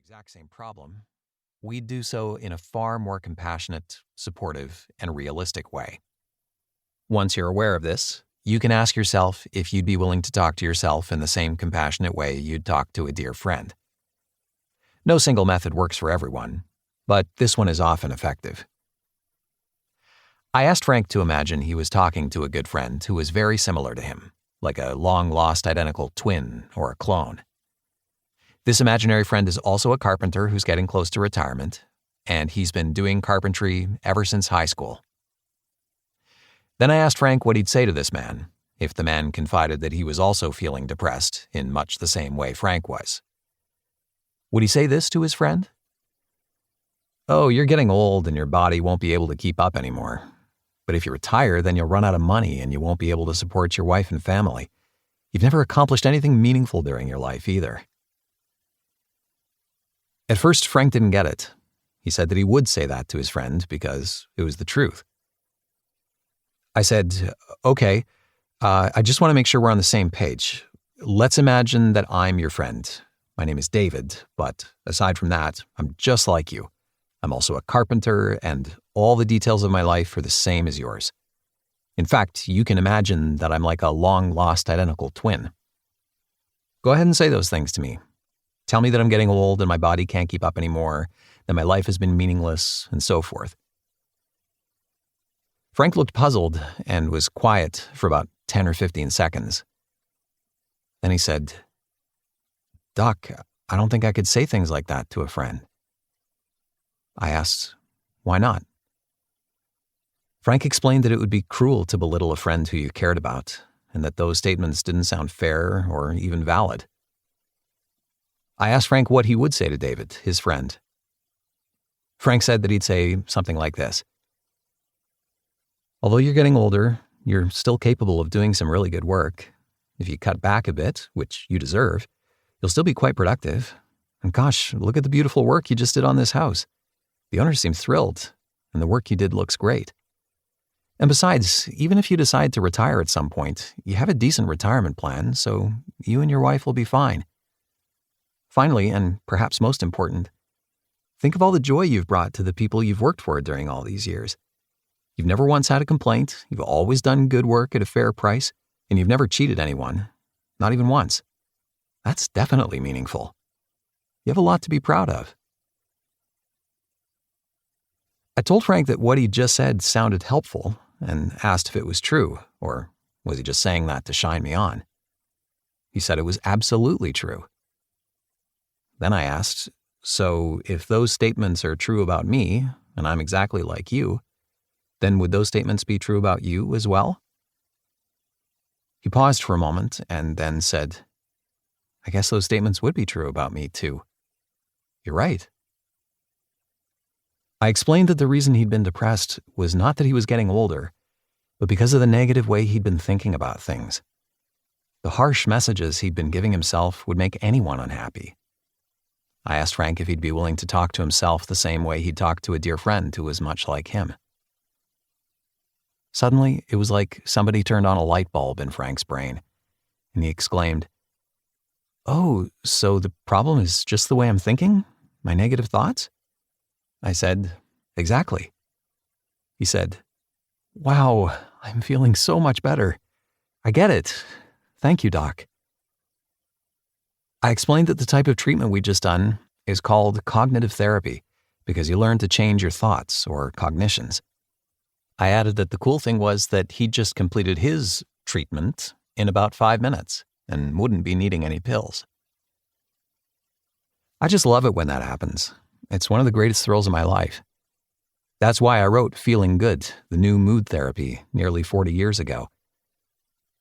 exact same problem, we'd do so in a far more compassionate, supportive, and realistic way. Once you're aware of this, you can ask yourself if you'd be willing to talk to yourself in the same compassionate way you'd talk to a dear friend. No single method works for everyone, but this one is often effective. I asked Frank to imagine he was talking to a good friend who was very similar to him, like a long-lost identical twin or a clone. This imaginary friend is also a carpenter who's getting close to retirement, and he's been doing carpentry ever since high school. Then I asked Frank what he'd say to this man, if the man confided that he was also feeling depressed in much the same way Frank was. Would he say this to his friend? "Oh, you're getting old and your body won't be able to keep up anymore. But if you retire, then you'll run out of money and you won't be able to support your wife and family. You've never accomplished anything meaningful during your life either." At first, Frank didn't get it. He said that he would say that to his friend because it was the truth. I said, "Okay, I just want to make sure we're on the same page. Let's imagine that I'm your friend. My name is David, but aside from that, I'm just like you. I'm also a carpenter, and all the details of my life are the same as yours. In fact, you can imagine that I'm like a long-lost identical twin. Go ahead and say those things to me. Tell me that I'm getting old and my body can't keep up anymore, that my life has been meaningless, and so forth." Frank looked puzzled and was quiet for about 10 or 15 seconds. Then he said, "Doc, I don't think I could say things like that to a friend." I asked, "Why not?" Frank explained that it would be cruel to belittle a friend who you cared about, and that those statements didn't sound fair or even valid. I asked Frank what he would say to David, his friend. Frank said that he'd say something like this: "Although you're getting older, you're still capable of doing some really good work. If you cut back a bit, which you deserve, you'll still be quite productive. And gosh, look at the beautiful work you just did on this house. The owner seems thrilled, and the work you did looks great. And besides, even if you decide to retire at some point, you have a decent retirement plan, so you and your wife will be fine. Finally, and perhaps most important, think of all the joy you've brought to the people you've worked for during all these years. You've never once had a complaint, you've always done good work at a fair price, and you've never cheated anyone, not even once. That's definitely meaningful. You have a lot to be proud of." I told Frank that what he'd just said sounded helpful and asked if it was true, or was he just saying that to shine me on? He said it was absolutely true. Then I asked, "So if those statements are true about me, and I'm exactly like you, then would those statements be true about you as well?" He paused for a moment and then said, "I guess those statements would be true about me too. You're right." I explained that the reason he'd been depressed was not that he was getting older, but because of the negative way he'd been thinking about things. The harsh messages he'd been giving himself would make anyone unhappy. I asked Frank if he'd be willing to talk to himself the same way he'd talk to a dear friend who was much like him. Suddenly, it was like somebody turned on a light bulb in Frank's brain, and he exclaimed, "Oh, so the problem is just the way I'm thinking? My negative thoughts?" I said, "Exactly." He said, "Wow, I'm feeling so much better. I get it. Thank you, Doc." I explained that the type of treatment we'd just done is called cognitive therapy because you learn to change your thoughts or cognitions. I added that the cool thing was that he'd just completed his treatment in about 5 minutes and wouldn't be needing any pills. I just love it when that happens. It's one of the greatest thrills of my life. That's why I wrote Feeling Good, the new mood therapy, nearly 40 years ago.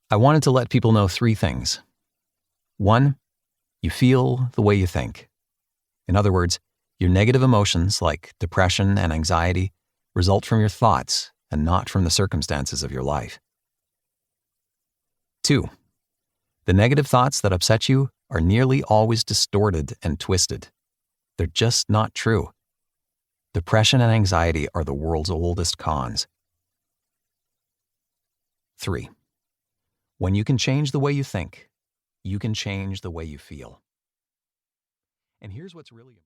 I wanted to let people know 3 things. 1, you feel the way you think. In other words, your negative emotions like depression and anxiety result from your thoughts and not from the circumstances of your life. 2, the negative thoughts that upset you are nearly always distorted and twisted. They're just not true. Depression and anxiety are the world's oldest cons. 3, when you can change the way you think, you can change the way you feel. And here's what's really important.